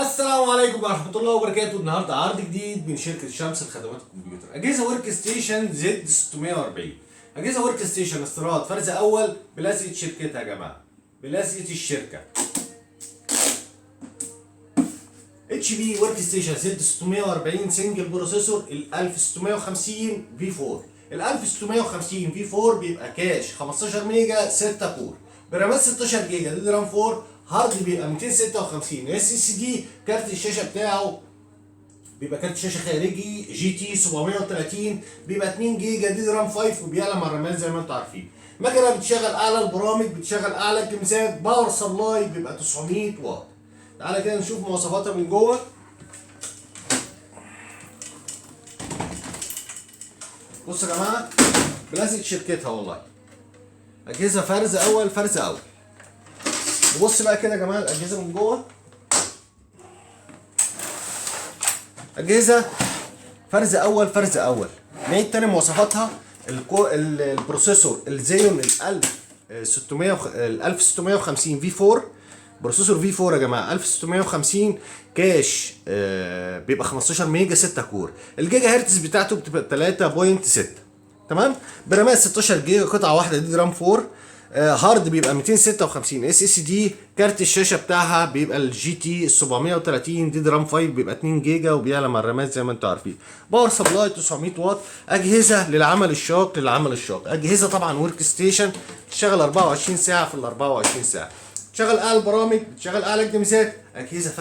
السلام عليكم ورحمة الله وبركاته. النهارده عرض جديد من شركة شمس لخدمات الكمبيوتر. أجهزة ورك ستيشن زد 640. أجهزة ورك ستيشن استيراد فرز أول بلاسية شركتها يا جماعة. بلاسية الشركة. اتش بي ورك ستيشن زد 640 سنجل بروسيسور ال 1650 في 4. ال 1650 في 4 بيبقى كاش 15 ميجا 6 كور برامات 16 جيجا دي رام 4. هارد بيبقى 256 اس اس دي. كارت الشاشه بتاعه بيبقى كارت شاشه خارجي جي تي 730 بيبقى 2 جيجا دي رام 5 وبيعلى مع الرامات زي ما انتم عارفين. مكنه بتشغل اعلى البرامج، بتشغل اعلى الجيمسات. باور سبلاي بيبقى 900 واط. تعالى كده نشوف مواصفاتها من جوه. بصوا يا جماعه، بلاسيك شركتها والله. اجهزه فرز اول فرز اول. نبص بقى كده يا جماعه الاجهزه من جوه. اجهزه فرز اول فرز اول. نعيد تاني مواصفاتها. البروسيسور الزيون ال 1650 في 4. بروسيسور في 4 يا جماعه 1650 كاش. بيبقى 15 ميجا 6 كور. الجيجا هرتز بتاعته بتبقى 3.6. تمام. برامات 16 جيجا قطعه واحده دي رام 4. هارد بيبقى 256 اس اس دي. كارت الشاشه بتاعها بيبقى الجي تي 730 دي رام 5 بيبقى 2 جيجا وبيعلى مع الرامات زي ما انتم عارفين. باور سبلاي 900 واط. اجهزه للعمل الشاق اجهزه طبعا ورك ستيشن بتشتغل 24 ساعه في ال 24 ساعه. بتشغل اعلى البرامج، بتشغل اعلى الجيمسات. اجهزه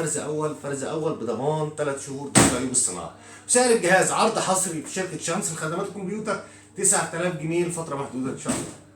فرز اول بضمان 3 شهور تشغيل الصناعه. وسعر الجهاز عرض حصري في شركه شمس لخدمات الكمبيوتر 9000 جنيه لفتره محدوده ان شاء الله.